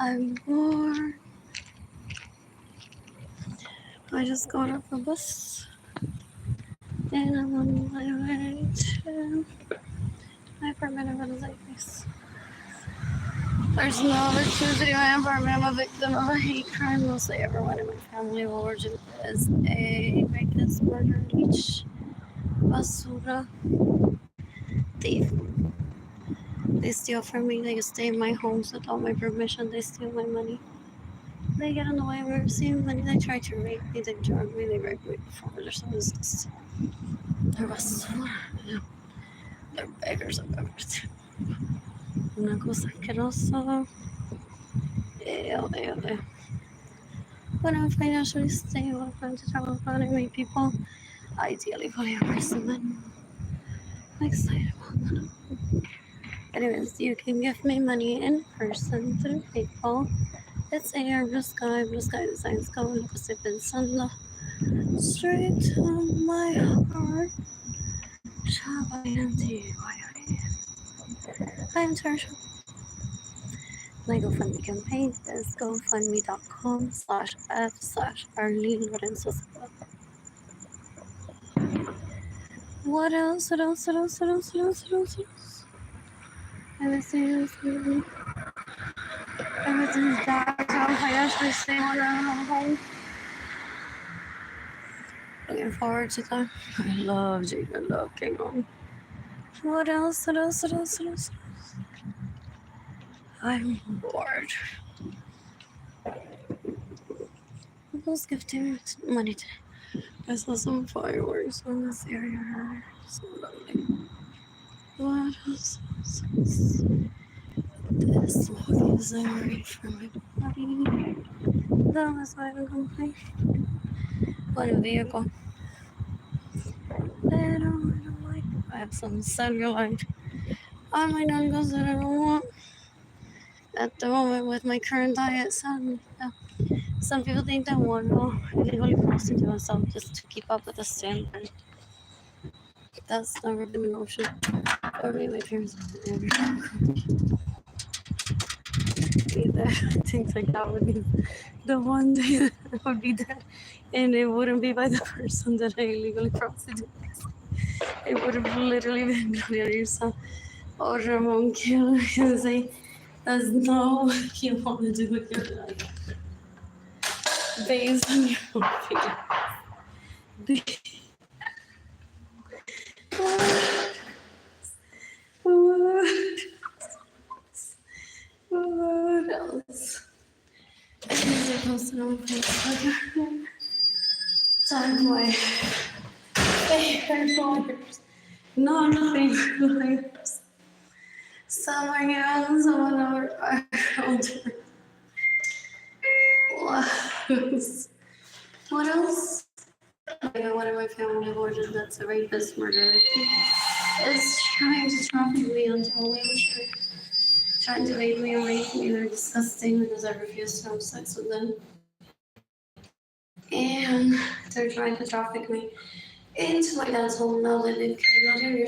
I'm bored. I just got off a bus and I'm on my way to my apartment. Everyone's like this. There's no electricity in my apartment. I'm a victim of a hate crime. Mostly everyone in my family of origin is a rapist, murder, leech, basura, thief. They steal from me. They stay in my homes without my permission. They steal my money. They get in the way of receiving money. They try to rape me. They drug me. They raped me before. They're so useless. They're basura. They're beggars of everything. Una cosa asquerosa. When I'm financially stable, I'm trying to travel around and meet people. Ideally, fully impersonment. I'm excited about that. Anyways, you can give me money in person through PayPal. It's Blue Sky Designs Go. Lo que estoy pensando. Straight to my heart. I'm Tarsha. My GoFundMe campaign is gofundme.com/f/Arlene Lorenzo. What else? Everything's dark, so I'm financially stable now. I'm home. Looking forward to that. I love Jade. I love King On. What else? I'm bored. Who's gifting money today? I saw some fireworks in this area. So lovely. What else? This smoke is great for my body. That was why I don't complain. What a vehicle. I don't like. I have some cellulite on my nalgas that I don't want at the moment with my current diet. Some people think that one will illegally prostitute myself just to keep up with the standard. That's never been an option for me. My parents never either. Things like that would be the one day that I would be dead, and it wouldn't be by the person that I illegally prostitute. It would have literally been Gloria Risa or Ramon Kill and say, "That's not what you want to do with your life, based on your own feelings." What else? I think I posted on Facebook. Time my favorite lawyers. Not favorite lawyers. Some are young, some are older. What else? One of my family of origin that's a rapist murderer is trying to traffic me onto a wheelchair. Trying to rape me and rape me. They're disgusting because I refuse to have sex with them. And they're trying to traffic me into my dad's home now that they've came out here.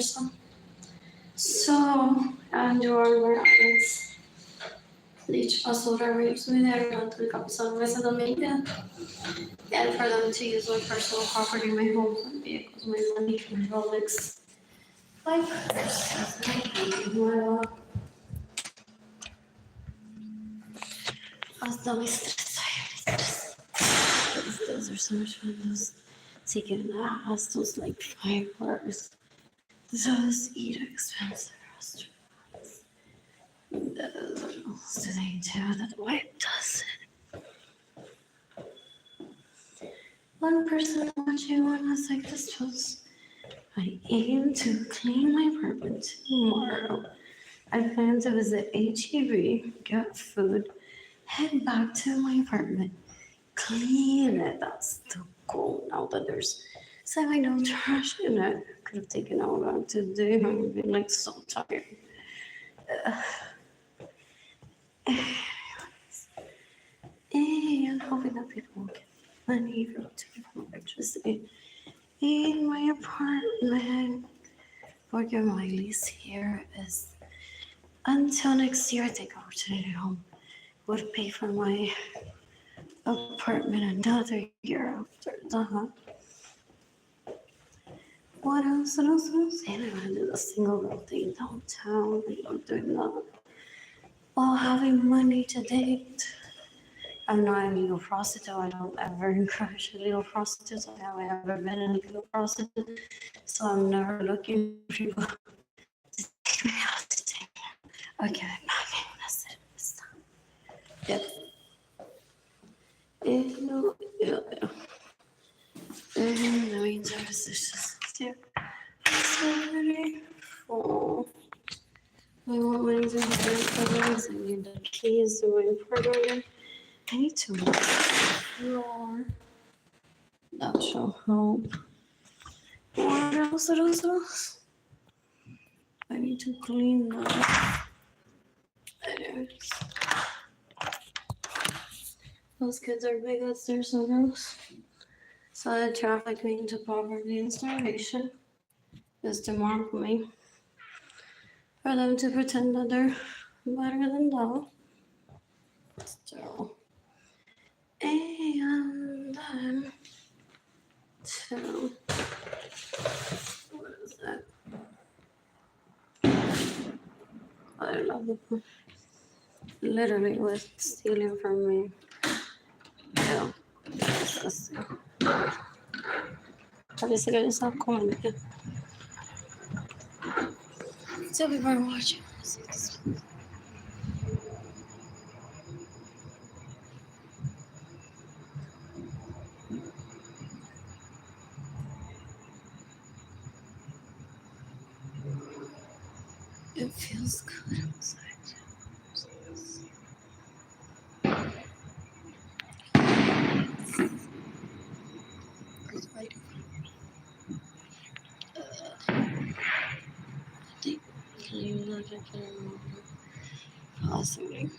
So, and during my eyes, each basura rapes me there until the capsule rest of the media. And for them to use my personal property, my home, my vehicles, my money, my Rolex, my purse, hasta me estresa. Those are so much fun. Those taking ass, those like fireworks, those eat expensive restaurants. What else do they do that the wife doesn't? One person watching one was like, this was, I aim to clean my apartment tomorrow. I plan to visit HEB, get food, head back to my apartment, clean it. That's the goal now that there's semi no trash in it. Could have taken all that today. I would be like so tired. And hoping that people will get money from electricity in my apartment. Porque my lease here is until next year. I think I'll return it home would pay for my apartment another year after that. What else? What else? What else? And I want to do the single girl thing downtown. I love doing that. While having money to date. I'm not a legal prostitute. I don't ever encourage illegal prostitutes. I haven't ever been a legal prostitute. So I'm never looking for people to take me out to take me out. Okay, I'm not getting this time. Yep. Yeah. And the means are decisions. Yeah. Sorry. Oh. I want my exams. I need the keys to my apartment. I need to move the floor. That shall help. What else? What else? What else? I need to clean that. Anyways. Those kids are big upstairs, so gross. So the traffic means to poverty and starvation is to mock me. For them to pretend that they're better than that. Still. And then to what is that? I love it. Literally was stealing from me. Yeah. Disgusting. Parece que ele só come. So people are watching. It feels good outside. Possibly.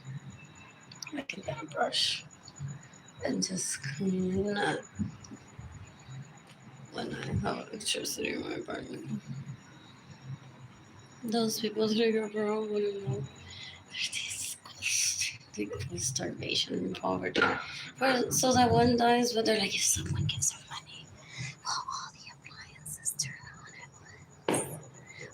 I can get a brush and just clean that when I have electricity in my apartment. Those people that are abroad wouldn't know. They're starvation and poverty. But, so that one dies, but they're like, if someone gives her money, will all the appliances turn on at once?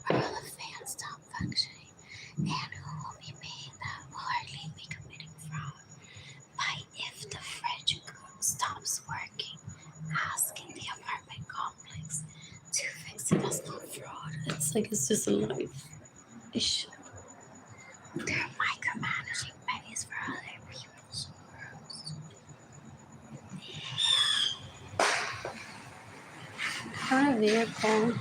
Or will the fans stop functioning? And who will be paying that? Will Arlene be committing fraud? By if the fridge stops working, asking the apartment complex to fix it, that's not fraud. It's like it's just a life issue. They're micromanaging pennies for other people's worlds. I want a vehicle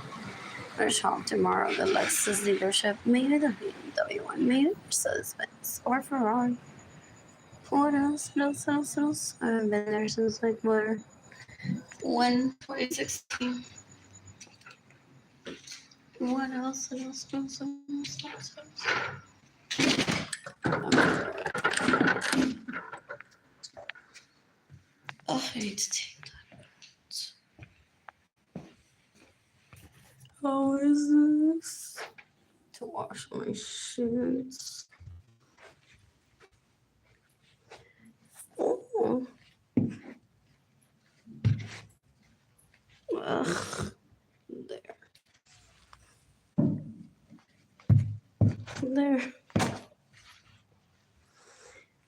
or shop tomorrow. The Lexus dealership, maybe the BMW one, maybe Mercedes-Benz or Ferrari. What else? What else? I haven't been there since like what? 2016. What else? Oh, I need to take that. How is this? To wash my shoes. Oh. Ugh. There.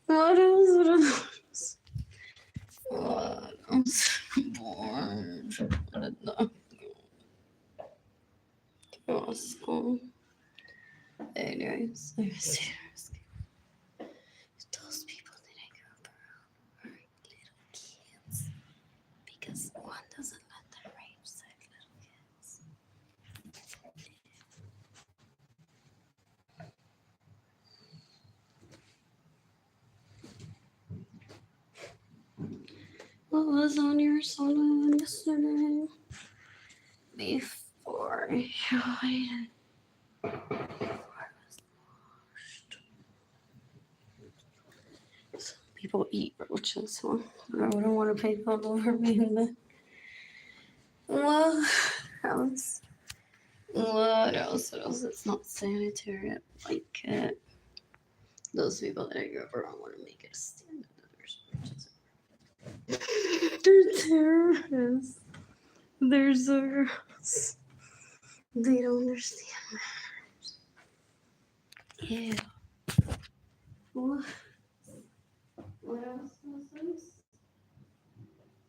What else? What? I'm so bored. Awesome. Anyways, those people that I grew up around are little kids because one doesn't let them rape such little kids. What was on your solo yesterday? Before I some people eat roaches, so I wouldn't want to pay all over me. But what else? What else? It's not sanitary. I like it. Those people that I grew up around want to make it stand up to their they're terrorists. They're zeros. They don't understand. Yeah. What? What else was this?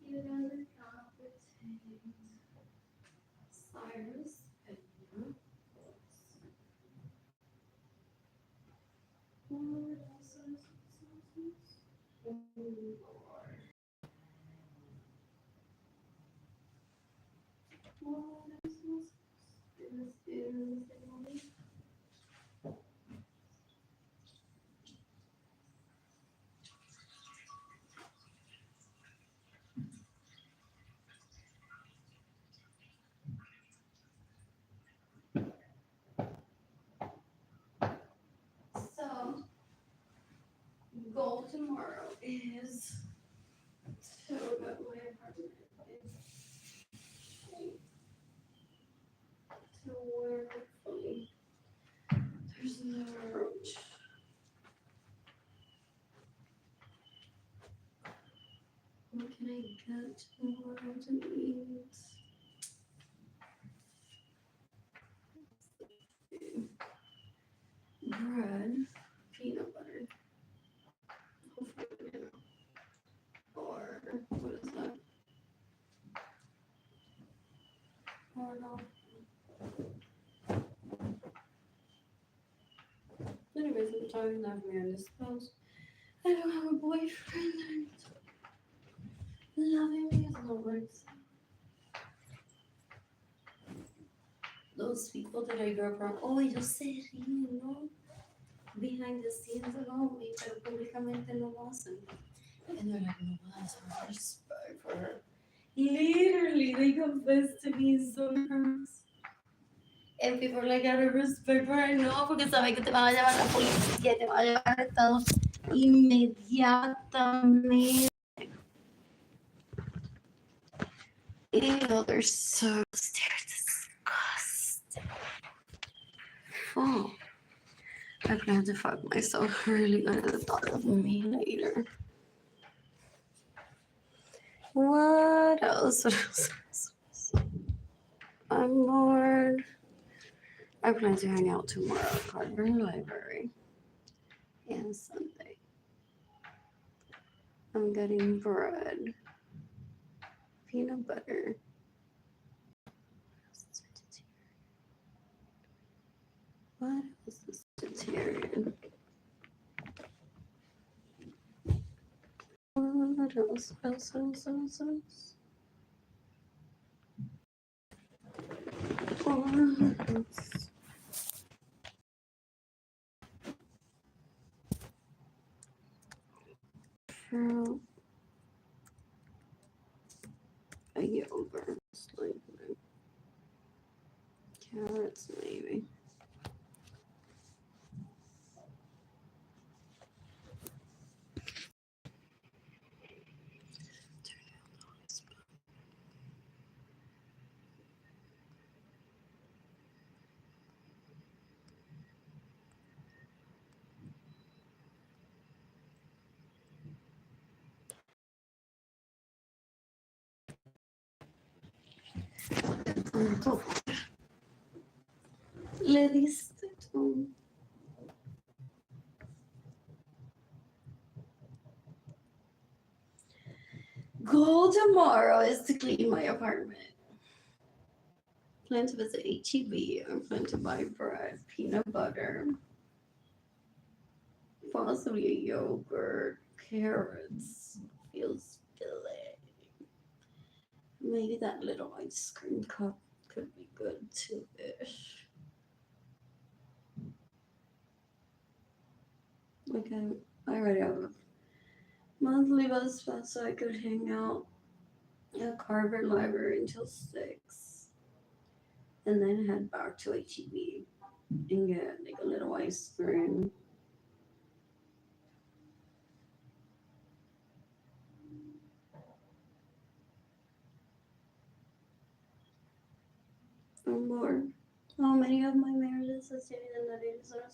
You guys are competent. Cyrus Pena. What else is this? Oh, Lord. What is this? This is so goal tomorrow is to go to my apartment to where hopefully there's no roach. What can I get tomorrow to eat? Bread, peanut butter, hopefully banana, or what is that? Or no. Anyways, I'm talking that man. I suppose I don't have a boyfriend. Loving me is not words. Those people that I grew up around, oh, yo sé, no, behind the scenes about me, pero públicamente no lo hacen. And they're like, no, that's her respect for her. Literally, they confess to me so terms. And people are like, out of respect for her, no, porque sabe que te van a llevar a la policía, te van a llevar arrestado inmediatamente. Ew, they're so disgusting. Oh, I plan to fuck myself really good at the thought of me later. What else? I'm bored. I plan to hang out tomorrow at Carver Library and Sunday. I'm getting bread, peanut butter. What is this vegetarian? What else? What else? Fruit. A yogurt, like carrots, maybe. Le diste tú. Goal tomorrow is to clean my apartment. Plan to visit HEB. I plan to buy bread, peanut butter, possibly a yogurt, carrots. Feels filling. Maybe that little ice cream cup could be good too-ish. Okay, I already have a monthly bus pass so I could hang out at Carver Library until 6. And then head back to HEB and get like a little ice cream. I'm bored. How many of my marriages has stated in the data center?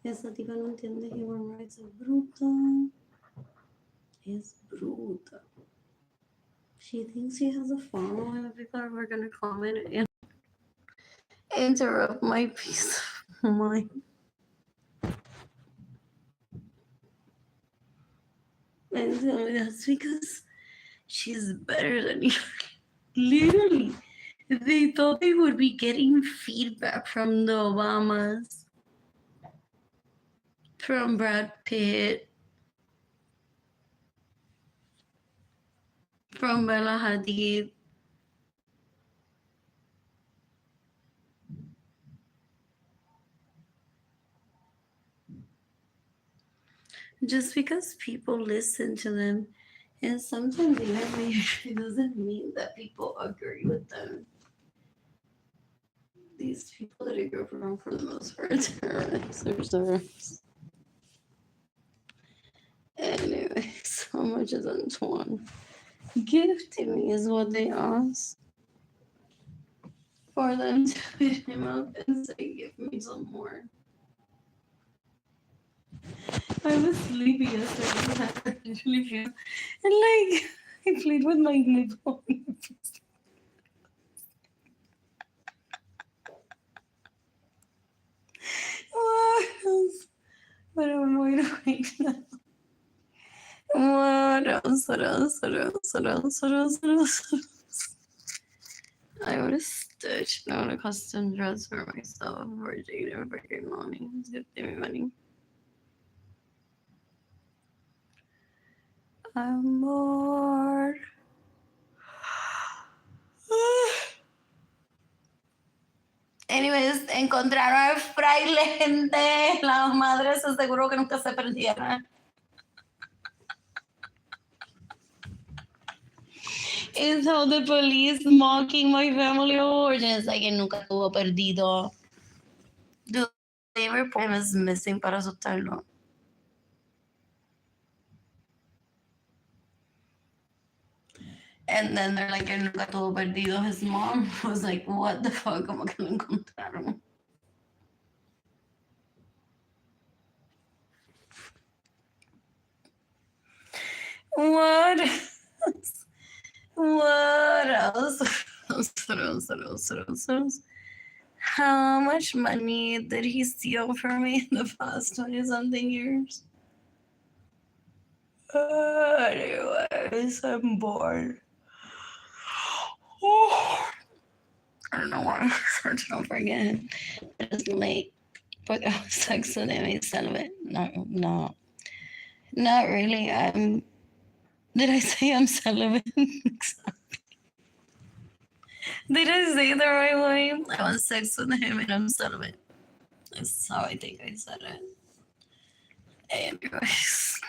Esa tipa no entiende human rights, es bruta. Es bruta. She thinks she has a following of people who are gonna comment and interrupt my peace of mind. And that's because she's better than you. Literally. They thought they would be getting feedback from the Obamas, from Brad Pitt, from Bella Hadid. Just because people listen to them, and sometimes even it doesn't mean that people agree with them. These people that I grew up around for the most part are terrorists. Anyways, how much is Antoine? Gifting me is what they asked. For them to hit him up and say, give me some more. I was sleepy yesterday. I literally feel, and like, I played with my nipple. What else? But I'm wide awake now. What else? What else? What else? What else? What else? What else? I would have stitched out a custom dress for myself for Jada freaking money. Give me money. Amor. Anyways, encontraron al fraile, gente. Las madres aseguró que nunca se perdieran. And so the police mocking my family of origin. Like que nunca estuvo perdido. Dude, they report him as missing para asustarlo. And then they're like, que nunca estuvo perdido. His mom was like, what the fuck? ¿Cómo que lo encontraron? What else? What else? What else? How much money did he steal from me in the past 20-something years? Anyways, I'm bored. I don't know why I searched over again. It's late. But I was texting him. He's celibate. No. Not really. Did I say I'm celibate? Did I say the right way? I was texting him and I'm celibate. That's how I think I said it. Anyways.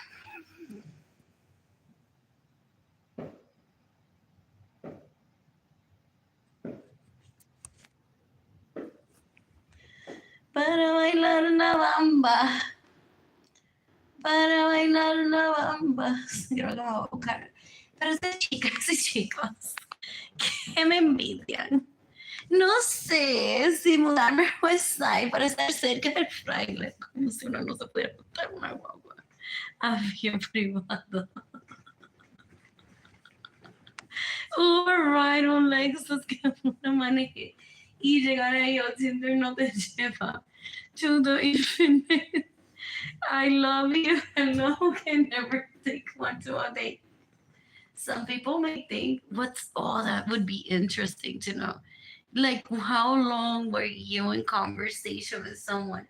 Para bailar una bamba. Para bailar una bamba. Creo que me voy a buscar. Pero esas chicas y chicos que me envidian. No sé si mudarme a West Side para estar cerca del fraile, como si uno no se pudiera montar una guagua. Avión privado. Uber ride on Lexus que uno maneje y llegar ahí al Tinder no te lleva to the infinite. I love you. Hello can never take one to a date. Some people may think, what's all that would be interesting to know? Like, how long were you in conversation with someone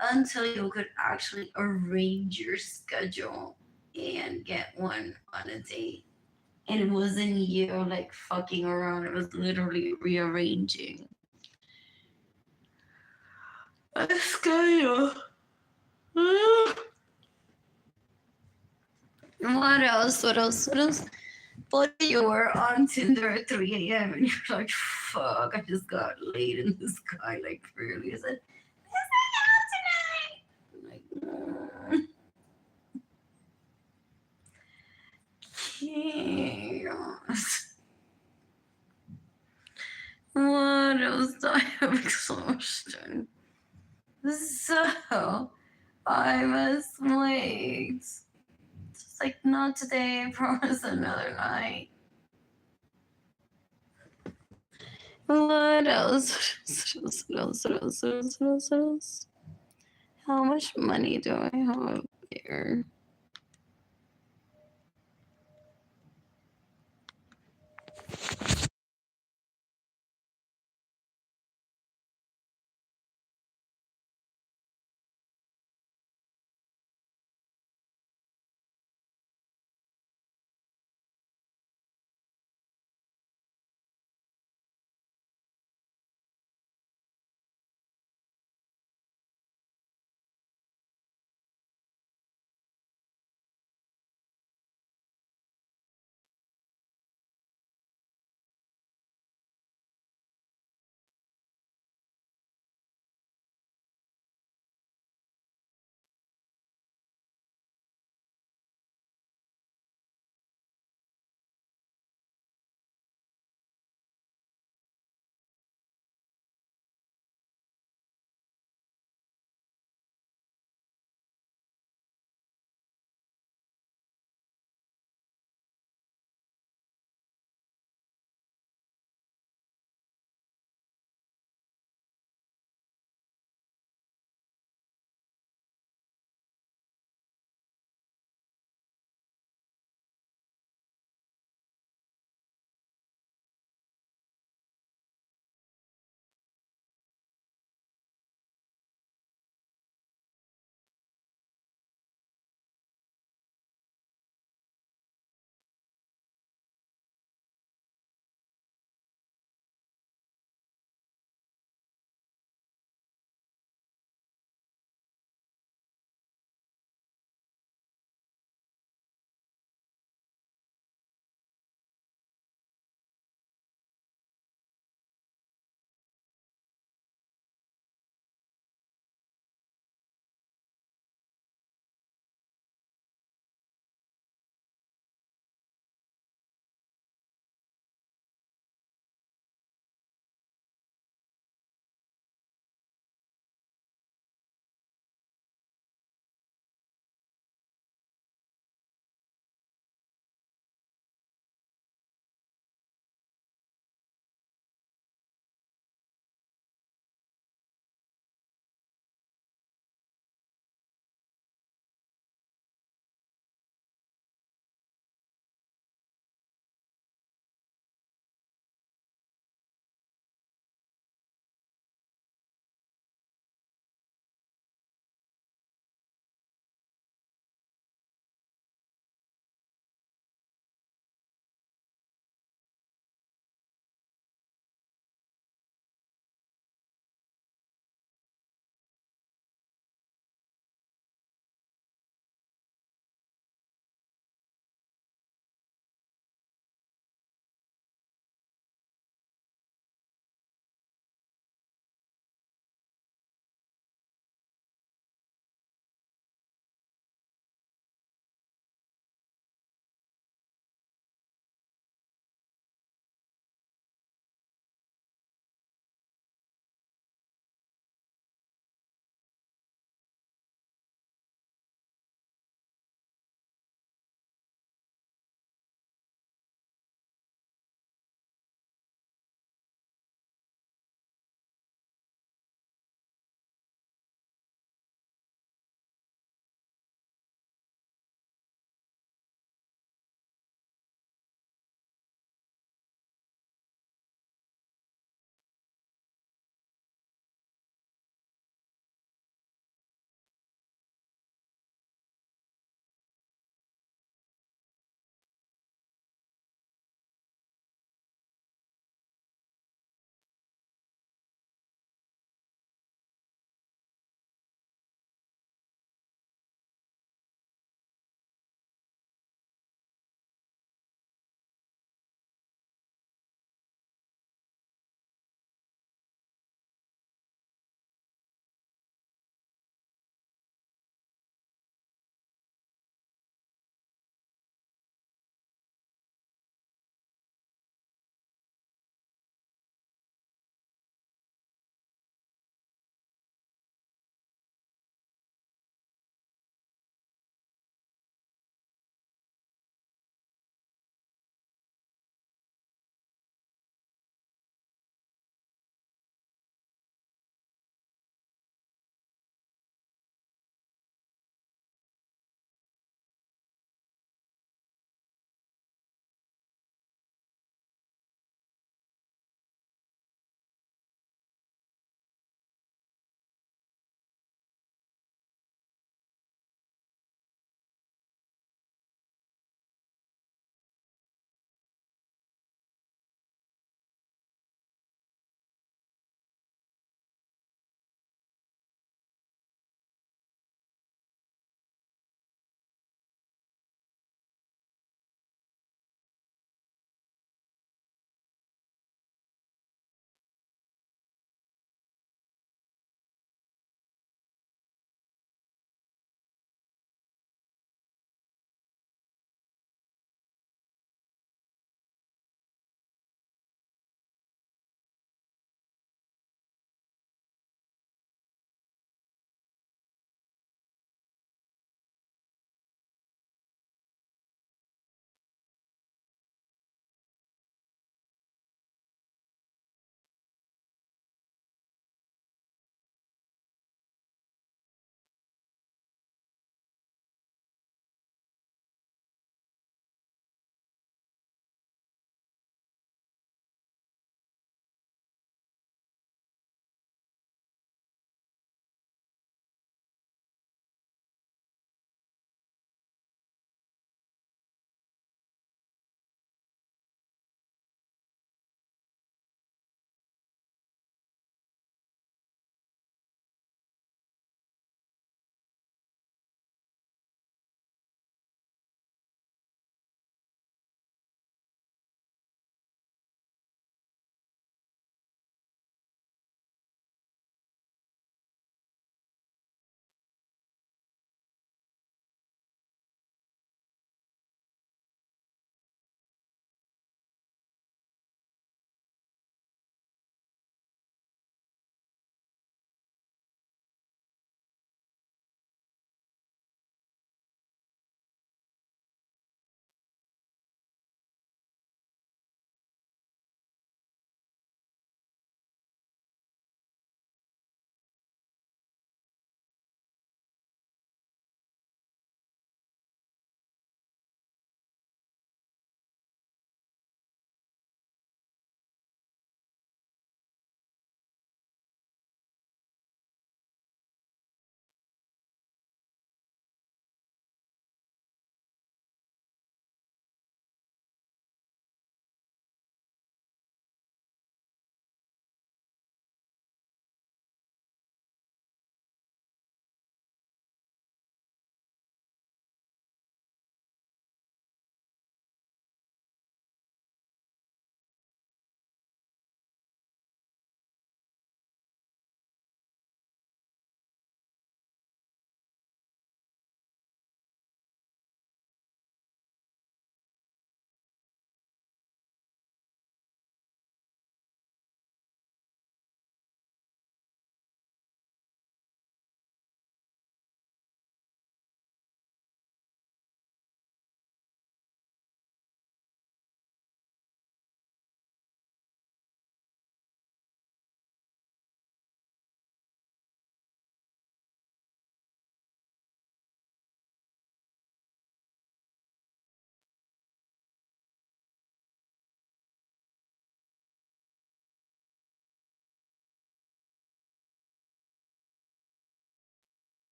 until you could actually arrange your schedule and get one on a date? And it wasn't you like fucking around, it was literally rearranging a schedule. What else? But you were on Tinder at 3 a.m. and you're like, fuck, I just got laid in this guy like really. I said, let's hang out tonight. I'm like, chaos. What else do I have exhaustion? So I was late. Just like, not today, I promise another night. What else? What else? How much money do I have here?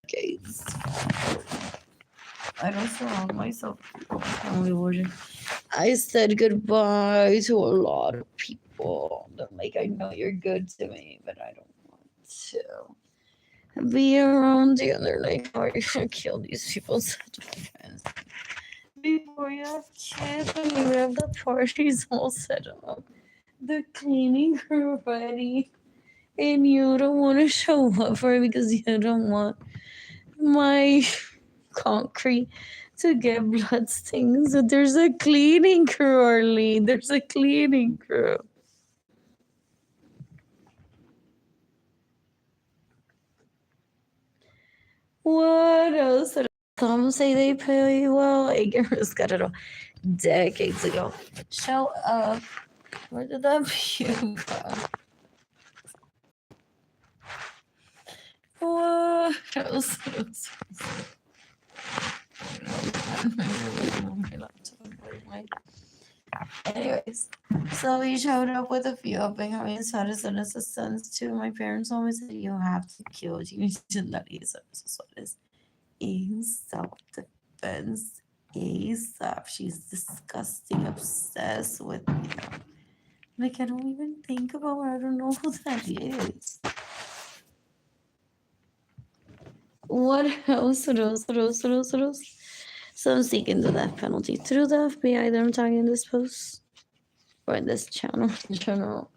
decades. I don't surround myself with people. Only version. I said goodbye to a lot of people. I'm like, I know you're good to me, but I don't want to be around you. And they're like, how are you gonna kill these people? Such friends. Before you have kids and you have the parties all set up, the cleaning crew ready, and you don't want to show up for it because you don't want my concrete to get blood stains. So there's a cleaning crew, Arlene. There's a cleaning crew. What else? Some say they pay well. I guess got it all decades ago. Show up. Where did that view go? What else? Anyways, so we showed up with a few of Benjamin's citizen assistants too. My parents always said you have to kill. You need to let ASAP. In self-defense ASAP. She's disgusting, obsessed with me. Like I don't even think about her. I don't know who that is. What else? So I'm seeking the death penalty through the FBI that I'm talking in this post or in this channel in general.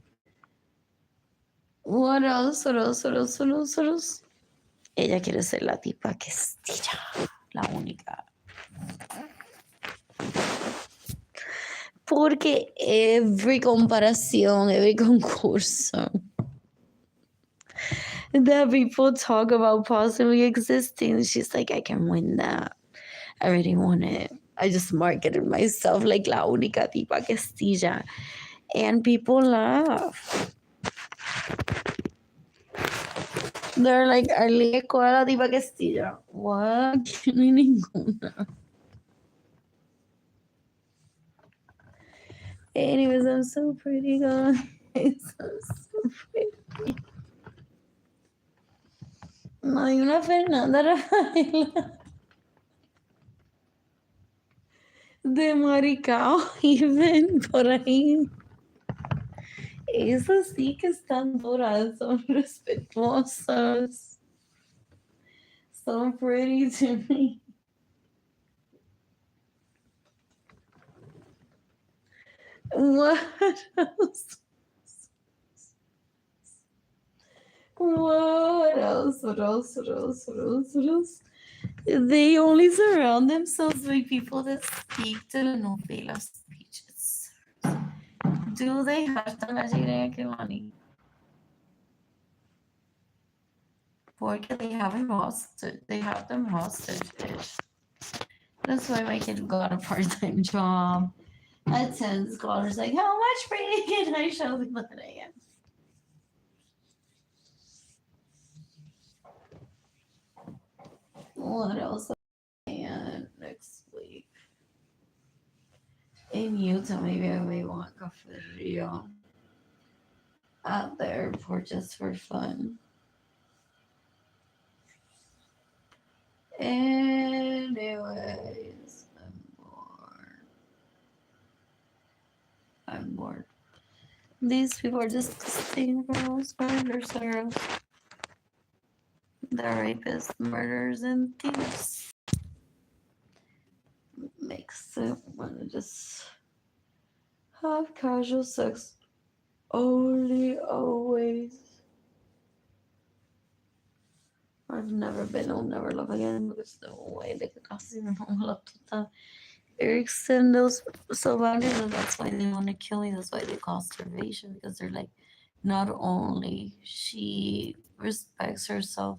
What else? Ella quiere ser la tipa que estira, la única. Porque every comparación, every concurso that people talk about possibly existing, she's like, I can win that. I already won it. I just marketed myself like la única tipa que estilla. And people laugh. They're like, Arlene, ¿cuál es la tipa que estilla? What? Que no hay ninguna. Anyways, I'm so pretty, guys. I'm so pretty. No hay una Fernanda Rafaela de Maricao, even por ahí. Esas sí que están duras, son respetuosas. So pretty to me. What else? What else? They only surround themselves with people that speak telenovela speeches. Do they have to imagine que money? Porque they have them hostage. They have them hostage. That's why my kid got a part-time job. Attends scholars like, how much free can I show them that I am? What else? And next week in Utah, maybe I may want cafeteria at the airport just for fun. Anyways, I'm bored. These people are disgusting for the most part. They're so gross. They're rapists, murderers, and thieves. Makes it want to just have casual sex only always. I've never been, I'll never love again because the way they could casi no love to extend those so boundaries, and that's why they want to kill me. That's why they call starvation, because they're like, not only she respects herself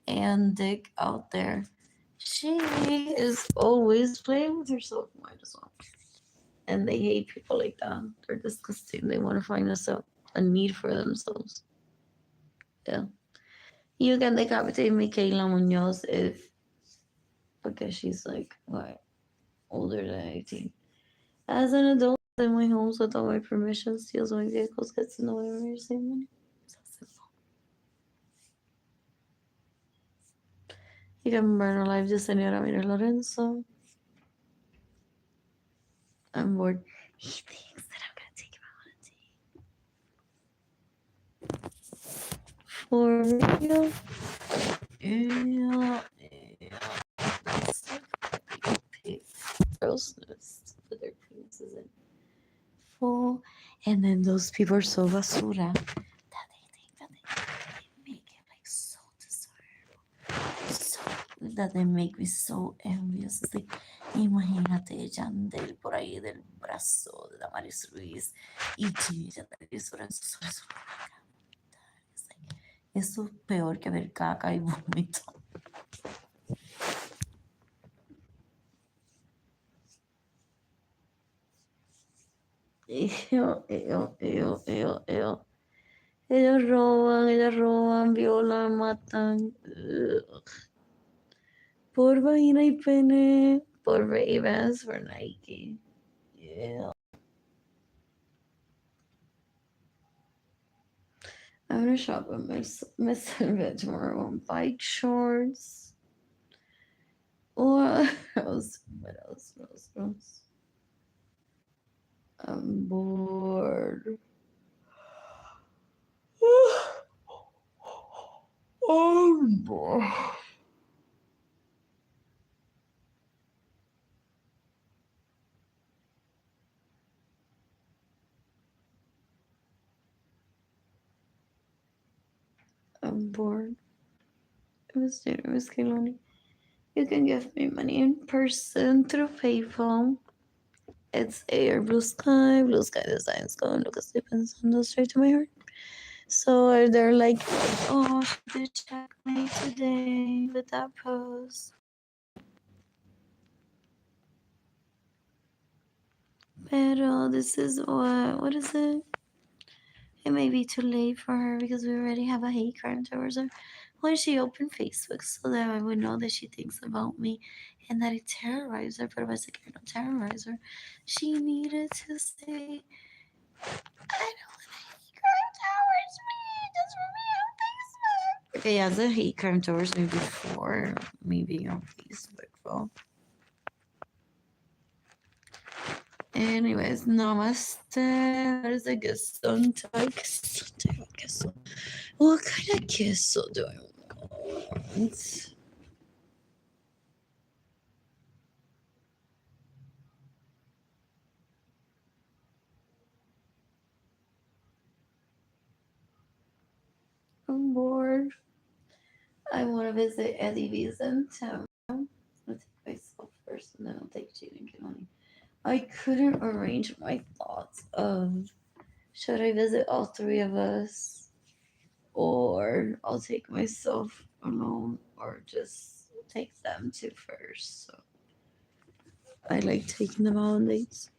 and dick out there, she is always playing with herself. Might as well. And they hate people like that. They're disgusting. They want to find a need for themselves. Yeah. You can decapitate Michaela Munoz because she's like, what, older than 18. As an adult, in my homes without my permission, steals my vehicles, gets in the way of your same money. So simple. You can burn alive the Senora Arlene Lorenzo. I'm bored. He thinks that I'm gonna take him out on a date. For real? Yeah, yeah. That's like pig grossness. Put their penises in full. And then those people are so basura that they think that they make it like so desirable. So that they make me so envious. It's like, imagínate Yandel por ahí del brazo de Damaris Ruiz y Yandel Lorenzo sobre su cara. It's like, eso es peor que ver caca y vómito. Ew. Ellos roban, violan, matan. Ugh. Por vagina y pene. Por Ravens, for Nike. Yeah. I'm gonna shop at Miss Veg tomorrow on bike shorts. What else? What else? I'm bored. I'm bored. I'm bored. Miss Kiloni. You can give me money in person through PayPal. It's air blue sky. Blue sky designs go and look at depends on the straight to my heart. So they're like, oh, she did checkmate today with that pose. Pero this is what is it? It may be too late for her because we already have a hate crime towards her. When she opened Facebook so that I would know that she thinks about me and that it terrorized her, but was like, I don't terrorize her. She needed to say, I don't want a hate crime towards me, just for me on Facebook. Okay, yeah, the hate crime towards me before, maybe on Facebook, though. Anyways, namaste. What is a queso? What kind of queso do I want? I'm bored. I want to visit Eddie V's in town. I'll take myself first and then I'll take Jade and Kimani. I couldn't arrange my thoughts of should I visit all three of us or I'll take myself alone or just take them two first. So I like taking them out on dates.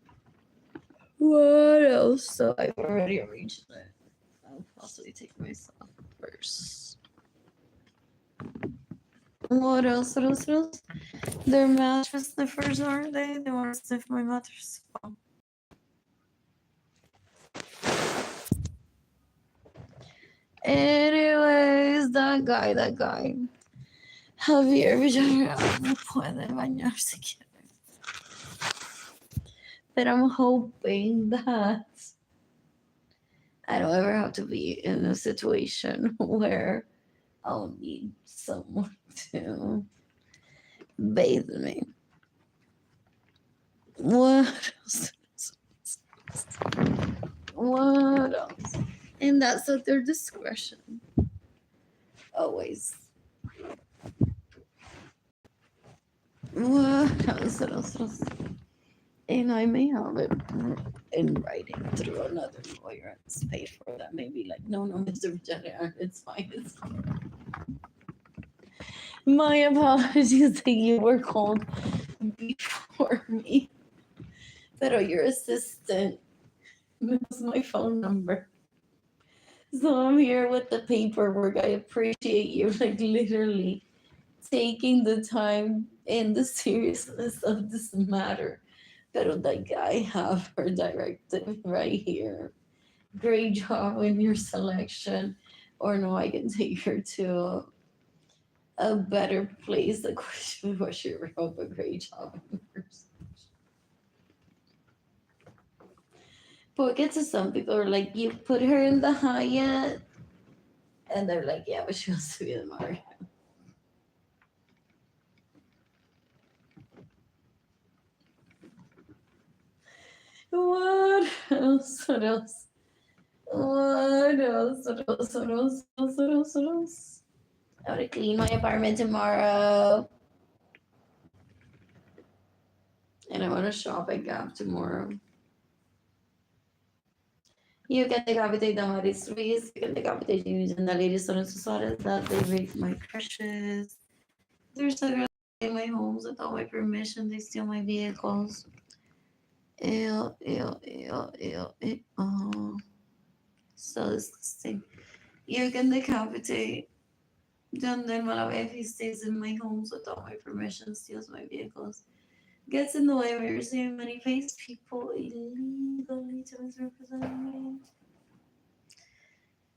What else? So I've already arranged it. I'll possibly take myself first. What else? They're mattress sniffers, aren't they? They want to sniff my mattress. Anyways, that guy. Javier Villarreal no puede bañarse. But I'm hoping that I don't ever have to be in a situation where I'll need someone to bathe me. What else? What else? And that's at their discretion. Always. What else? And I may have it in writing through another lawyer. It's paid for that. Maybe like, no, Mr. Virginia, it's fine. My apologies that you were called before me. Pero your assistant knows my phone number. So I'm here with the paperwork. I appreciate you, like, literally taking the time and the seriousness of this matter. Pero like, I have her directive right here. Great job in your selection. Or no, I can take her to a better place. The question was she wrote a great job in person. But get to some people are like, you put her in the Hyatt, and they're like, yeah, but she wants to be the Marriott. What else? What else? What else? What else? What else? What else? What else? What else? I want to clean my apartment tomorrow, and I want to shop at Gap tomorrow. You can decapitate the Maris Ruiz, you can decapitate James and the ladies on Suarez that they rape my crushes. There's a girl in my homes without my permission, they steal my vehicles. Ew, ew, ew, ew, ew. Oh, so disgusting. You can decapitate John Del Malavé if he stays in my homes without my permission, steals my vehicles, gets in the way of me receiving money, pays people illegally to misrepresent me.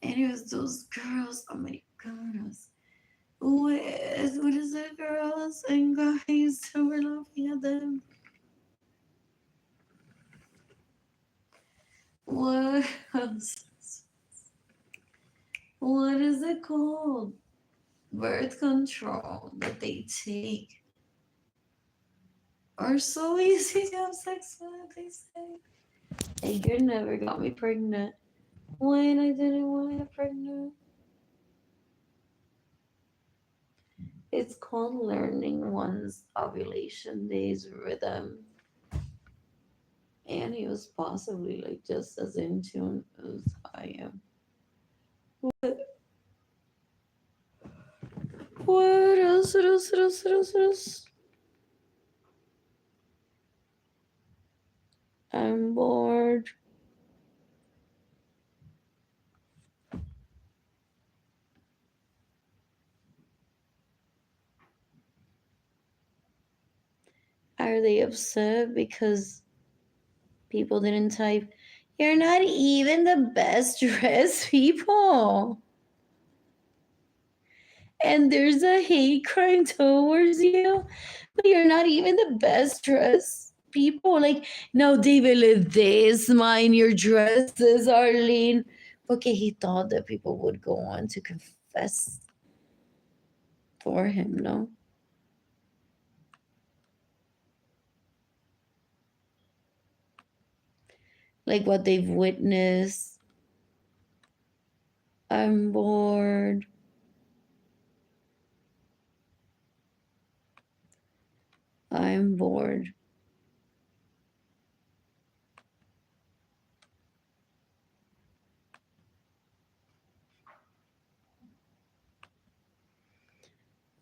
And it was those girls, americanas. What is it, girls and guys who were laughing at them? What else? What is it called? Birth control that they take are so easy to have sex with, they say. Hey, you never got me pregnant when I didn't want to get pregnant. It's called learning one's ovulation days rhythm. And he was possibly like just as in tune as I am. What? What else? What else? What else? What else? What else? I'm bored. Are they upset because people didn't type? You're not even the best dressed people. And there's a hate crime towards you, but you're not even the best dressed people. Like, no, David, let this mind your dresses, Arlene. Okay, he thought that people would go on to confess for him, no? Like what they've witnessed. I'm bored. I'm bored.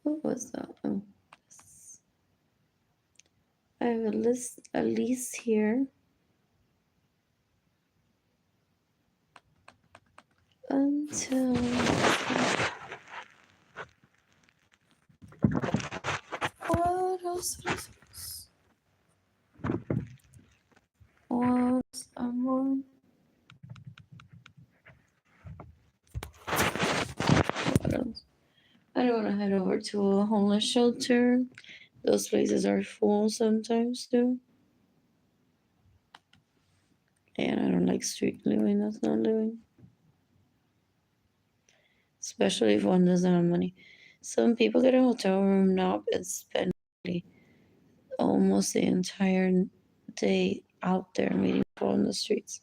What was that? Oh, I have a list here until what else? What I'm bored. What else? I don't want to head over to a homeless shelter. Those places are full sometimes too. And I don't like street living. That's not living. Especially if one doesn't have money. Some people get a hotel room now and spend almost the entire day out there meeting people on the streets.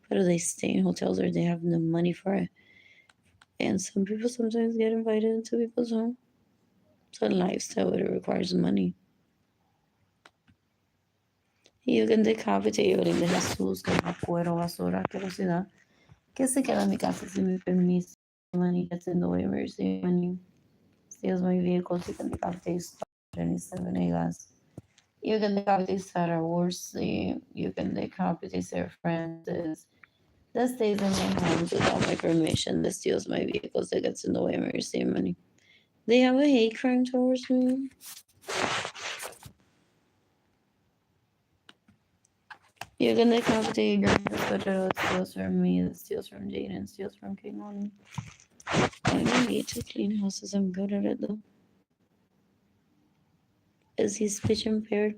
But do they stay in hotels or they have no money for it? And some people sometimes get invited into people's home. It's a lifestyle, but it requires money. You can decapitate Evelyn de Jesús, que no cuero, basura, asquerosidad, que se queda en mi casa sin mi permiso. Money gets in the way of receiving money. Steals my vehicles. You can decapitate Jenny Venegas. You can decapitate Sarah Worsley. You can decapitate Sarah Francis. That stays in my home without my permission. That steals my vehicles. That gets in the way of receiving money. They have a hate crime towards me. You can decapitate your but it steals from me. That steals from Jaden. Steals from King Money. I don't need to clean houses. I'm good at it though. is he's speech impaired,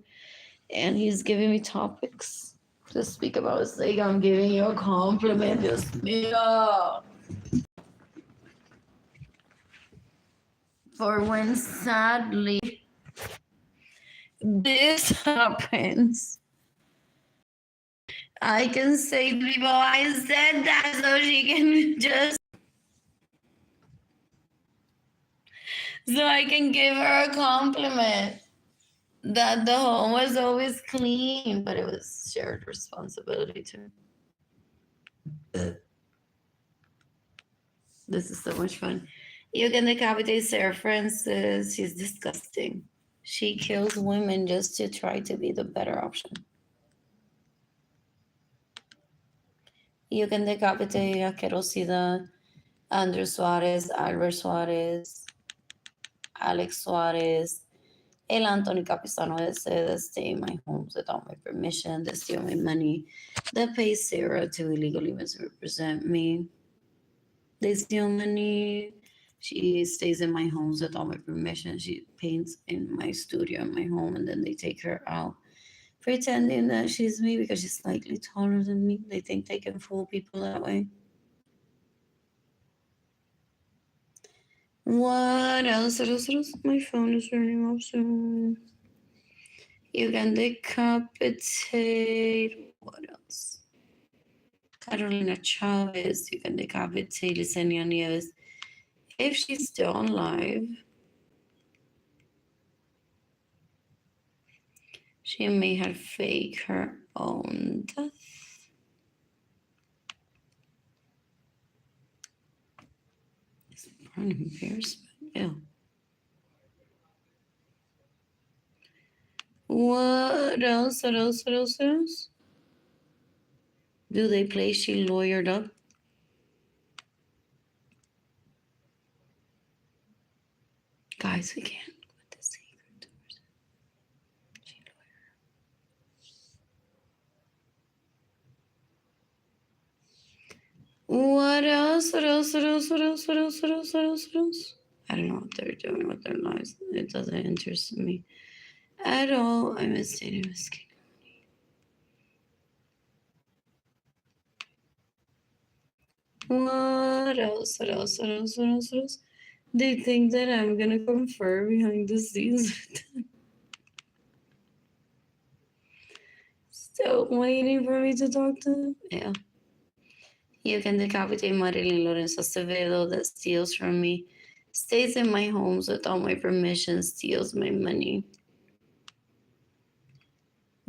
and he's giving me topics to speak about. It's like I'm giving you a compliment, just mira. For when sadly this happens, I can say to people, I said that so she can just, so I can give her a compliment that the home was always clean, but it was shared responsibility too. This is so much fun. You can decapitate Sarah Francis. She's disgusting. She kills women just to try to be the better option. You can decapitate a Querosida, Andrew Suarez, Albert Suarez, Alex Suarez, El Anthony Capistano. That said, they stay in my homes without my permission. They steal my money. They pay Sarah to illegally misrepresent me. They steal money. She stays in my homes without my permission. She paints in my studio in my home, and then they take her out, pretending that she's me because she's slightly taller than me. They think they can fool people that way. What else? My phone is turning off soon. You can decapitate. What else? Carolina Chavez. You can decapitate Lisenia Nieves. If she's still alive, she may have faked her own death. It's an embarrassment. Ew. What else? What else? What else? What else? Do they play she lawyered up? Guys, we can't put the secret doors. She lawyered. What else? What else? What else? What else? What else? What else? What else? What else? I don't know what they're doing with their lives. It doesn't interest me at all. I'm a state of escape. What else? What else? What else? What else? What else? They think that I'm gonna confer behind the scenes with them. Still waiting for me to talk to them? Yeah. You can decapitate Arlene Lorenzo that steals from me, stays in my homes without my permission, steals my money,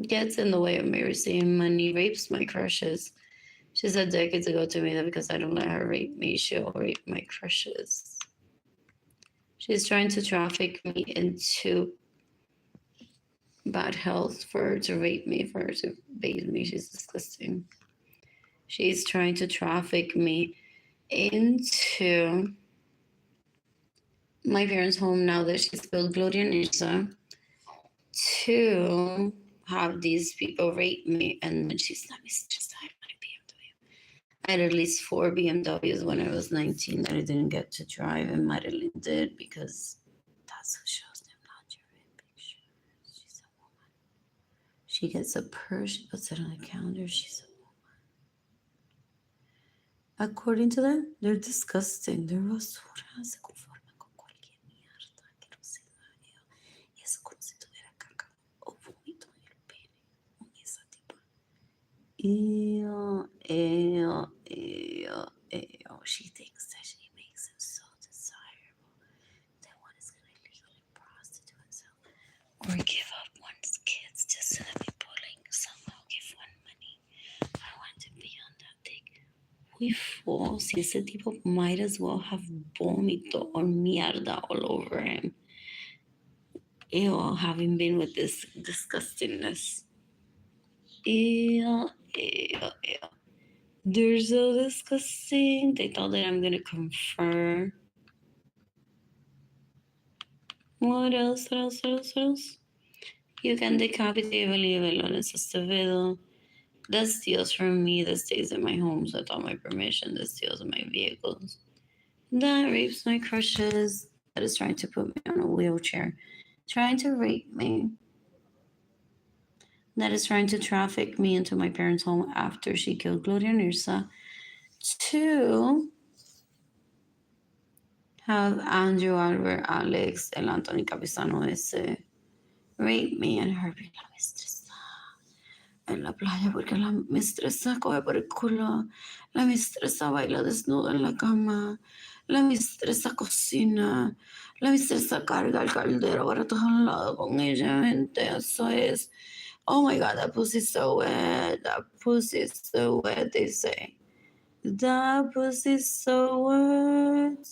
gets in the way of me receiving money, rapes my crushes. She said decades ago to me that because I don't let her rape me, she'll rape my crushes. She's trying to traffic me into bad health for her to rape me, for her to bathe me. She's disgusting. She's trying to traffic me into my parents' home now that she's spilled Gloria Nisa to have these people rape me. And then she's let me just I want a BMW. I had at least 4 BMWs when I was 19 that I didn't get to drive, and Madeline did because that's who shows them lingerie pictures. She's a woman. She gets a purse, she puts it on the counter, she's a woman. According to them, they're disgusting. They're basura, se conforman con cualquier mierda que no se daña. Y es como si tuviera caca o vómito en el pene. Con esa tipa. Ew. She thinks that she makes him so desirable that one is going to illegally prostitute himself or give up one's kids just so that people like somehow give one money. I want to be on that dick. We fall. Si ese tipo might as well have vomito or mierda all over him. Ew, having been with this disgustingness. Ew. They're so disgusting. They thought that I'm gonna confer. What else? What else? What else? What else? You can decapitate Lorenzo Acevedo. That steals from me. That stays in my homes without my permission. That steals my vehicles. That rapes my crushes. That is trying to put me on a wheelchair. trying to rape me, that is trying to traffic me into my parents' home after she killed Gloria Nirsa, to have Andrew, Albert, Alex, el Anthony Capizano ese rape me and her be la mistresa en la playa porque la mistresa coge por el culo, la mistresa baila desnuda en la cama, la mistresa cocina, la mistresa carga el caldero para todos lados con ella, gente, eso es. Oh my God, that pussy's so wet. That pussy's so wet, they say. That pussy's so wet.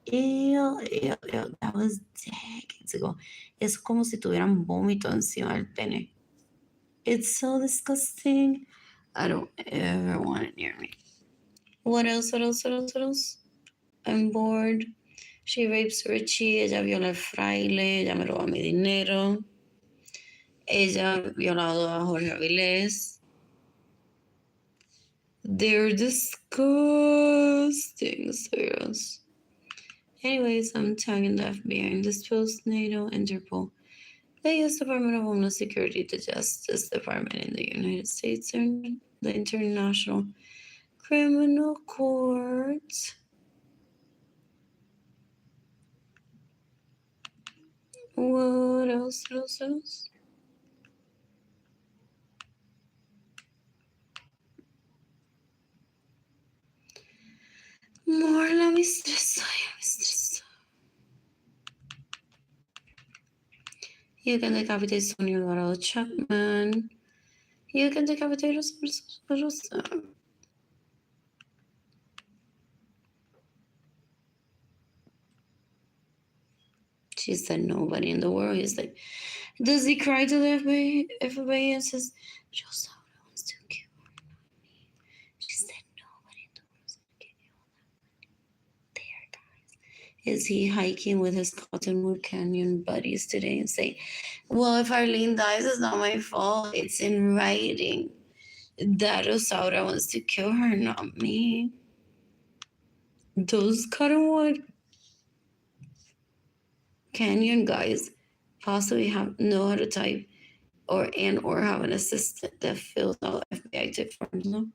Ew, ew, ew. That was decades ago. Es como si tuvieran vómito encima del pene. It's so disgusting. I don't ever want it near me. What else? What else? What else? What else? I'm bored. She rapes Richie. Ella viola al fraile. Ella me roba mi dinero. Ella violado a Jorge Avilés. They're disgusting, serious. Anyways, I'm tagging the FBI in this post, NATO, Interpol, the U.S. Department of Homeland Security, the Justice Department in the United States, and the International Criminal Court. What else? What else? What else? More, let me stress. You can decapitate Sonia Alvarado Chapman. You can decapitate Rosa. She said nobody in the world. He's like, does he cry to the FBI and says, Rosa wants to kill her? She said nobody in the world is going to give you all that money. There, guys. Is he hiking with his Cottonwood Canyon buddies today and say, well, if Arlene dies, it's not my fault. It's in writing that Rosaura wants to kill her, not me. Those Cottonwood Canyon guys possibly know how to type or have an assistant that fills out FBI tip forms, ¿no?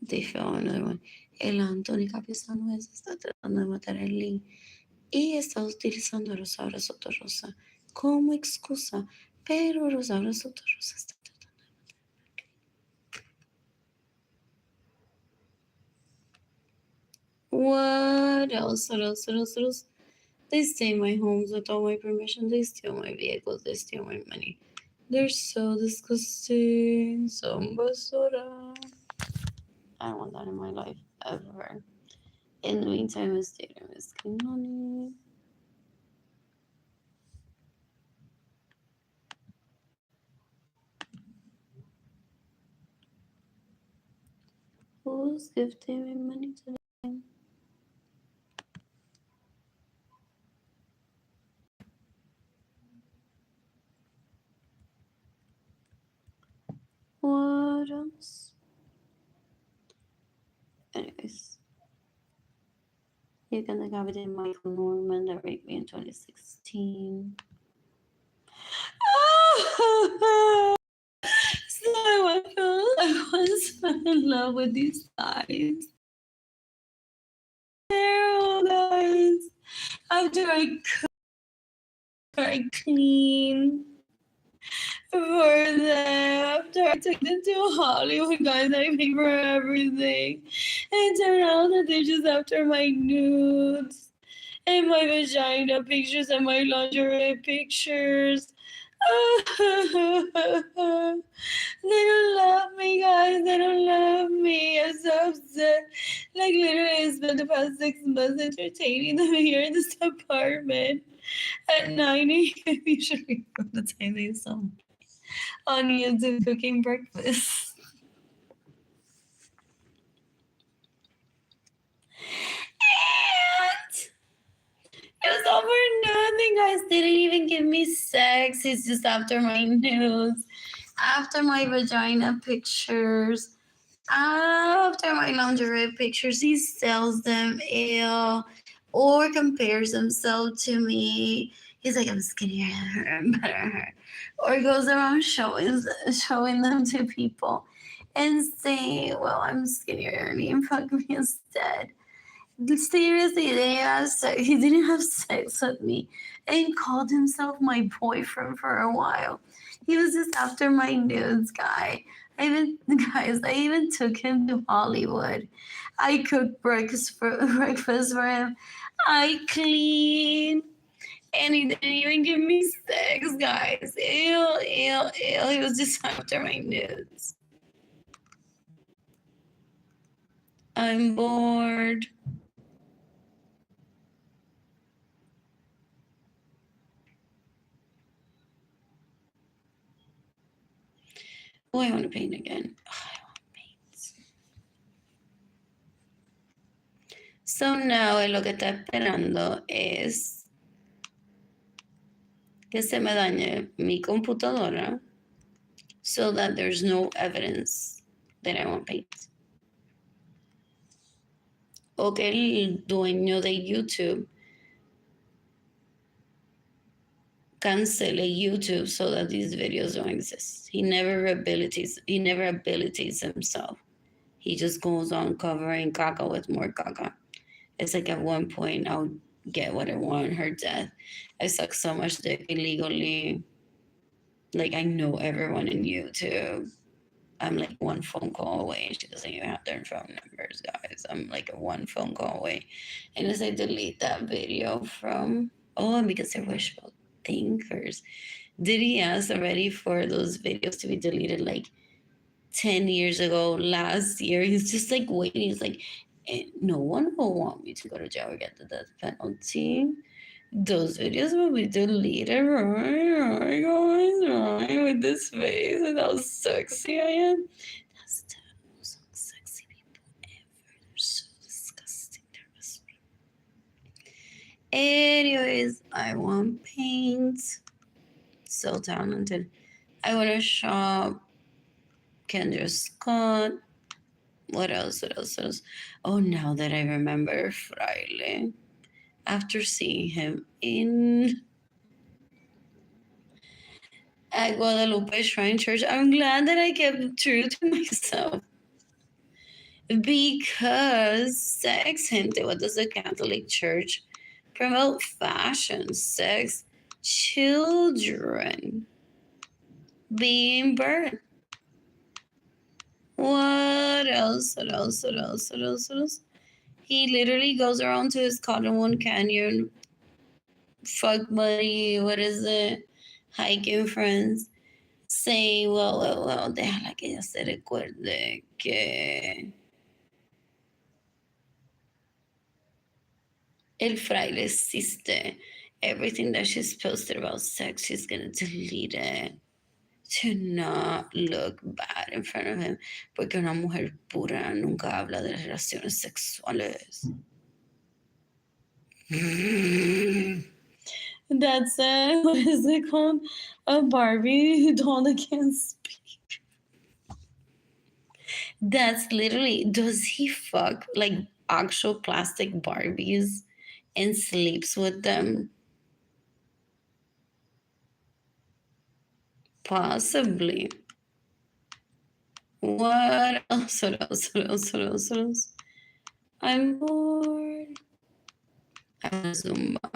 They found another one. El Anthony Capizano está tratando de matar a Arlene y está utilizando a Rosaura Sotorrosa como excusa, pero Rosaura Sotorrosa está tratando de matar a Arlene. What else? What else? What else? What else? They stay in my homes without my permission. They steal my vehicles. They steal my money. They're so disgusting. So basura. I don't want that in my life ever. In the meantime, I stayed in Miss Kinoni. Who's gifting me money today? What else? Anyways, you can decapitate Michael Norman that raped me in 2016. So I was in love with these guys. Terrible guys. After I cook, I clean for them. After I took them to Hollywood, guys, I pay for everything. And it turned out that they're just after my nudes and my vagina pictures and my lingerie pictures. They don't love me, guys. They don't love me. I'm so upset. Like, literally, I spent the past 6 months entertaining them here in this apartment at 9 a.m. usually from the time they saw me on YouTube cooking breakfast. And it was all for nothing, guys. They didn't even give me sex. It's just after my nudes, after my vagina pictures, After my lingerie pictures, he sells them ill or compares himself to me. He's like, I'm skinnier than her, I'm better than her. Or goes around showing them to people and saying, well, I'm skinnier than you, fuck me instead. Seriously, he didn't have sex with me and called himself my boyfriend for a while. He was just after my nudes, I even took him to Hollywood. I cooked breakfast for him. I cleaned. And he didn't even give me sex, guys. Ew, ew, ew. He was just after my nudes. I'm bored. Oh, I want to paint again. Oh, I want to paint. So now lo que está esperando es que se me dañe mi computadora so that there's no evidence that I want paint. O que el dueño de YouTube cancele YouTube so that these videos don't exist. He never abilities himself. He just goes on covering caca with more caca. It's like at one point I'll get what I want, her death. I suck so much dick illegally. Like I know everyone in YouTube. I'm like one phone call away. She doesn't even have their phone numbers, guys. I'm like a one phone call away. And as I delete that video from, and because they're wishful thinkers, did he ask already for those videos to be deleted like 10 years ago, last year? He's just like waiting. He's like, no one will want me to go to jail or get the death penalty. Those videos will be deleted, right, guys, right, with this face and how sexy I am. That's the most sexy people ever. They're so disgusting. Anyways, I want paint. So talented. I want to shop. Kendra Scott. What else? Oh, now that I remember, Fraile. After seeing him at Guadalupe Shrine Church, I'm glad that I kept true to myself. Because sex, gente, what does the Catholic Church promote? Fashion, sex, children being birthed. What else? He literally goes around to his Cottonwood Canyon, fuck buddy, what is it? Hiking friends, saying, well, déjala que ella se recuerde que el fraile existe. Everything that she's posted about sex, she's gonna delete it to not look bad in front of him, porque una mujer pura nunca habla de relaciones sexuales. That's what is it called? A Barbie doll that can't speak. That's literally, does he fuck like actual plastic Barbies and sleeps with them? Possibly. What else? I'm bored. I'm Zumba.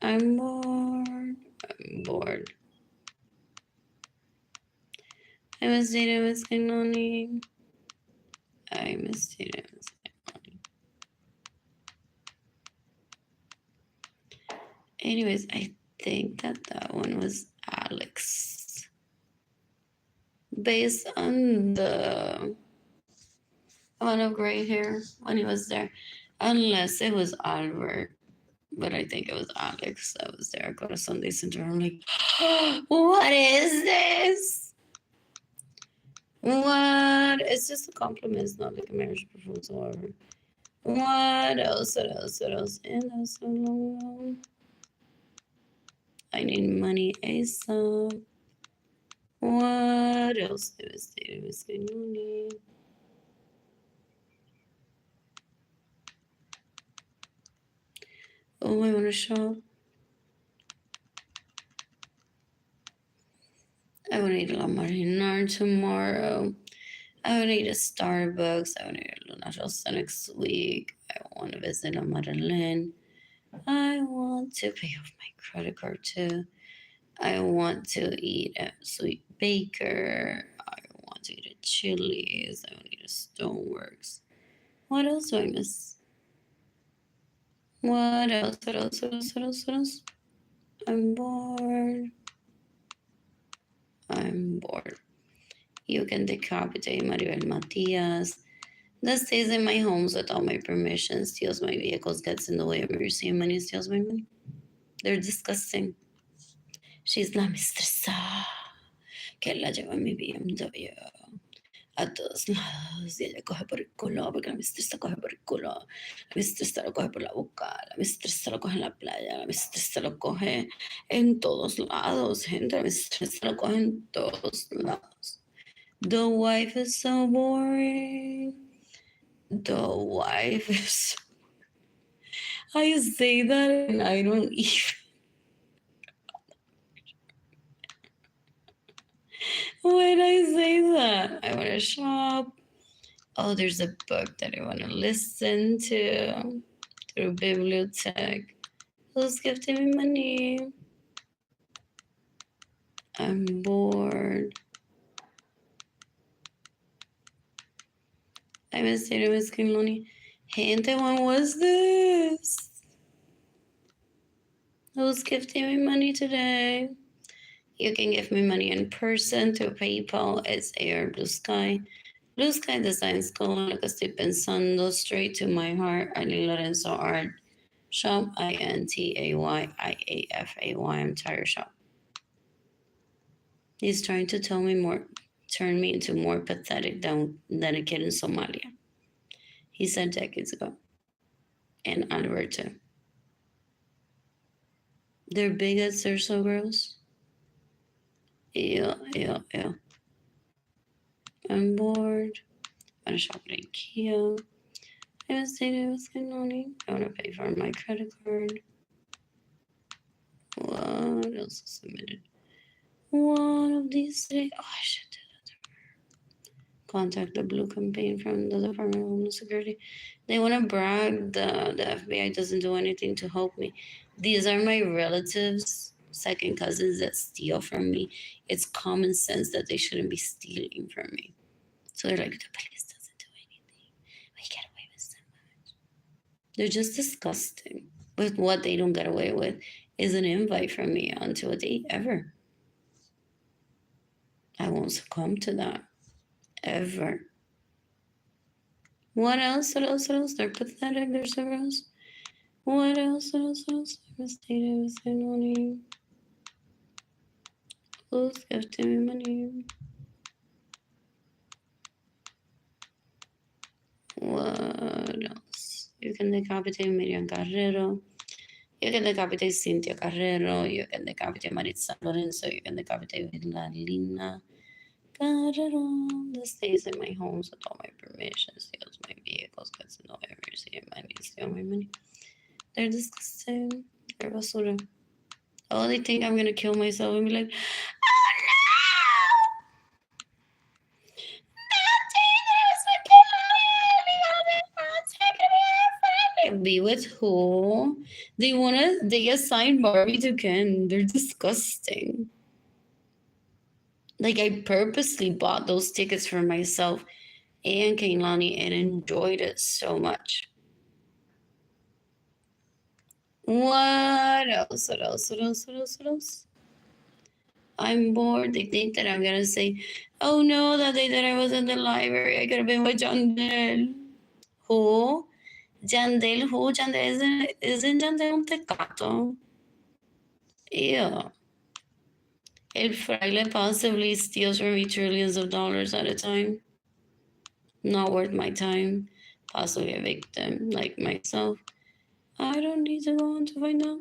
I'm bored. I miss Data, I miss Kanoni. I miss Data, I miss Kanoni. Anyways, I think that one was Alex. Based on the amount of gray hair when he was there. Unless it was Albert. But I think it was Alex that was there. Go to Sunday Center. I'm like, what is this? What? It's just a compliment. It's not like a marriage proposal or what else? And that's so long. I need money ASAP. What else? Devastating. Oh, I want to shop. I want to eat La Marinar tomorrow. I want to eat a Starbucks. I want to eat a Luna Rosa next week. I want to visit a Madeleine. I want to pay off my credit card too. I want to eat at Sweet Baker. I want to eat at Chili's. I want to eat at Stoneworks. What else do I miss? What else? What else? What else? What else? What else? I'm bored. I'm bored. You can decapitate Maribel Matias. That stays in my homes without my permission, steals my vehicles, gets in the way of me receiving money, steals my money. They're disgusting. She's la mistresa que la lleva en mi BMW a todos lados y ella coge por el culo porque la mistresa coge por el culo, la mistresa lo coge por la boca, la mistresa lo coge en la playa, la mistresa lo coge en todos lados, gente, la mistresa lo coge en todos lados. The wife is so boring. The wife is. I say that and I don't even. When I say that, I want to shop. Oh, there's a book that I want to listen to through Bibliotech. Who's gifting me money? I'm bored. I miss it. I miss Lonely. Gente, when was this? Who's gifting me money today? You can give me money in person through PayPal. It's Air Blue Sky. Blue Sky Designs go lo que estoy pensando, straight to my heart. Arlene Lorenzo Art Shop, INTAYIAFAY. I'm tired shop. He's trying to turn me into more pathetic than a kid in Somalia. He said decades ago. And Alberto. They're bigots, they're so gross. Yeah. I'm bored. I'm gonna shop at IKEA. I was dating with Canoni. I want to pay for my credit card. What else is submitted? One of these today. Oh, I should do that. Contact the Blue campaign from the Department of Homeland Security. They want to brag the FBI doesn't do anything to help me. These are my relatives, second cousins that steal from me. It's common sense that they shouldn't be stealing from me. So they're like, the police doesn't do anything. We get away with so much. They're just disgusting. With what they don't get away with is an invite from me onto a date ever. I won't succumb to that. Ever. What else? They're pathetic. They're so gross. What else? Devastated. Money. Who's gifting me money? What else? You can decapitate Miriam Carrero. You can decapitate Cynthia Carrero. You can decapitate Maritza Lorenzo. You can decapitate Lina Carrero. This stays in my homes with all my permissions. Steals my vehicles. Gets no emergency. Steal my money. They're disgusting. They're basura. Oh, they think I'm gonna kill myself and be like, oh no! Be with who? They assign Barbie to Ken. They're disgusting. Like, I purposely bought those tickets for myself and Kaylani and enjoyed it so much. What else? I'm bored. They think that I'm gonna say, oh no, that day that I was in the library, I could have been with Jandel. Who? Jandel, who? Jandel isn't Jandel un tecato? Ew. El fraile possibly steals from me trillions of dollars at a time. Not worth my time. Possibly a victim like myself. I don't need to go on to find out.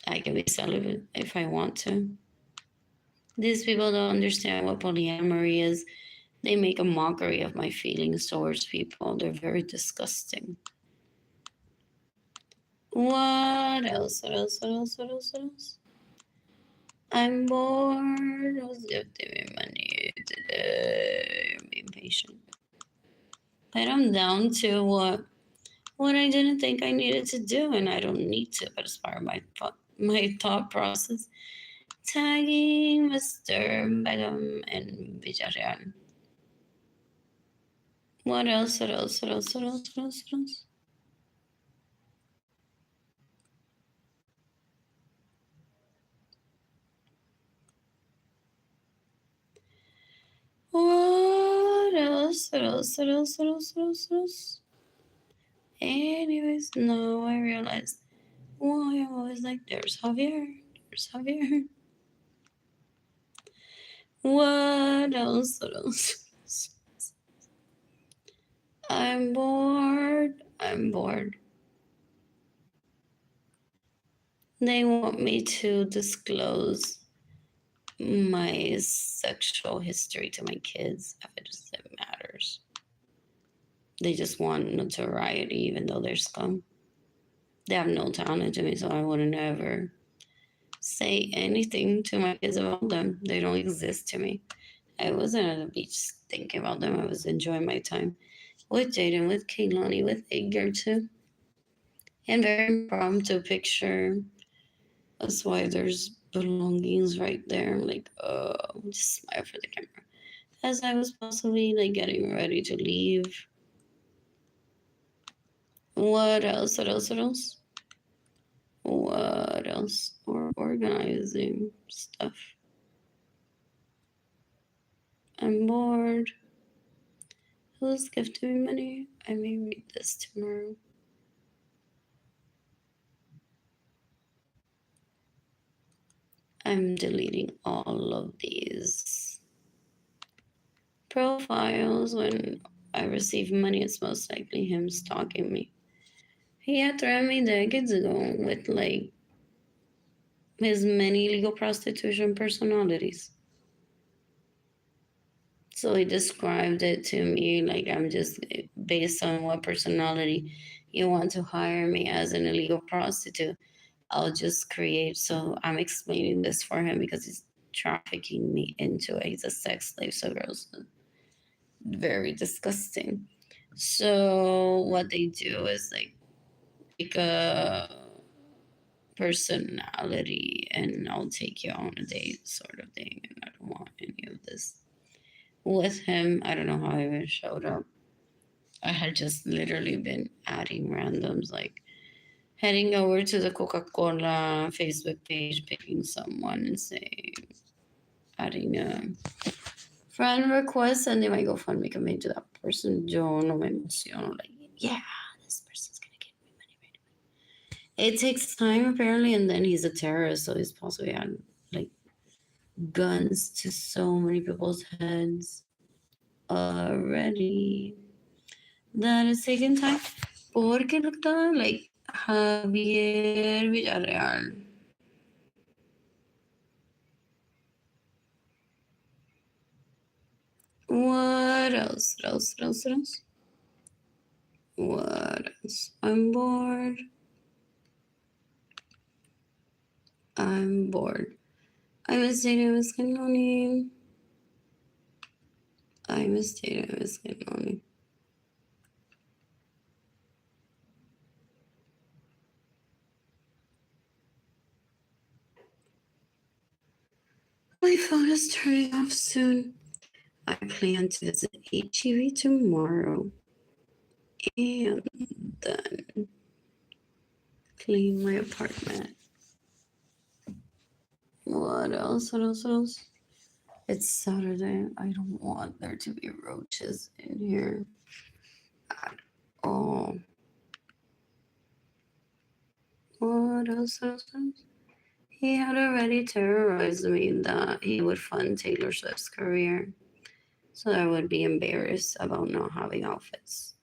I can be celibate if I want to. These people don't understand what polyamory is. They make a mockery of my feelings towards people. They're very disgusting. What else? What else? What else? What else? What else? I'm bored. Who's giving me money today? I'm being patient. But I'm down to what I didn't think I needed to do, and I don't need to, but it's part of my thought process. Tagging Mr. Begum and Villarreal. What else? What else? What else? What else? What else? What else? What else? What else? What else? What else? What else? What else? Anyways, no, I realized why I'm always like, there's Javier. There's Javier. What else? What else? I'm bored. I'm bored. They want me to disclose my sexual history to my kids if it matters. They just want notoriety, even though they're scum. They have no talent to me, so I wouldn't ever say anything to my kids about them. They don't exist to me. I wasn't at the beach thinking about them. I was enjoying my time with Jaden, with Kehlani, with Edgar too. And very impromptu picture. That's why there's belongings right there. I'm like, just smile for the camera. As I was possibly like getting ready to leave. What else? What else? What else? What else? Or organizing stuff. I'm bored. Who's gifting me money? I may read this tomorrow. I'm deleting all of these profiles. When I receive money, it's most likely him stalking me. He had threatened me decades ago with like his many legal prostitution personalities. So he described it to me like I'm just based on what personality you want to hire me as an illegal prostitute. I'll just create. So I'm explaining this for him because he's trafficking me into it. He's a sex slave. So girls, very disgusting. So what they do is like pick a personality and I'll take you on a date sort of thing. And I don't want any of this with him. I don't know how I even showed up. I had just literally been adding randoms, like heading over to the Coca-Cola Facebook page, picking someone and saying, adding a friend request, and they might go fund me coming to that person. Yo no me emociono. Like, yeah, this person's gonna give me money right away. It takes time apparently, and then he's a terrorist, so he's possibly had like guns to so many people's heads already. That is taking time. Porque लगता like Javier Villarreal. What else? What else? What else? What else? What else? I'm bored. I'm bored. I miss dating Miss Canoni. I miss dating Miss Canoni. My phone is turning off soon. I plan to visit HEV tomorrow. And then clean my apartment. What else? What else? What else? It's Saturday. I don't want there to be roaches in here at all. What else? What else? What else? He had already terrorized me that he would fund Taylor Swift's career. So I would be embarrassed about not having outfits.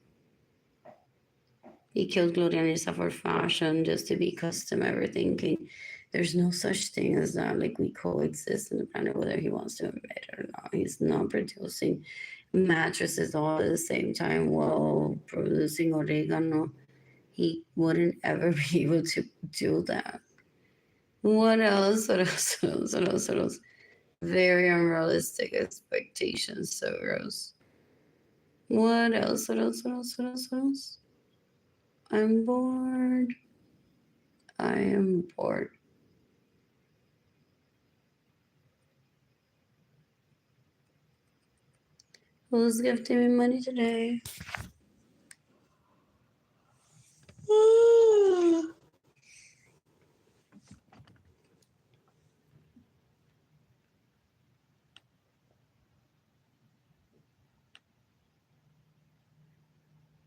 He killed Gloria Nisa for fashion just to be custom everything. There's no such thing as that. Like, we coexist in the planet, whether he wants to admit it or not. He's not producing mattresses all at the same time while producing oregano. He wouldn't ever be able to do that. What else? What else? What else? What else? What else? Very unrealistic expectations, so gross. What else? What else? What else? What else? What else? I'm bored. I am bored. Who's gifting me money today?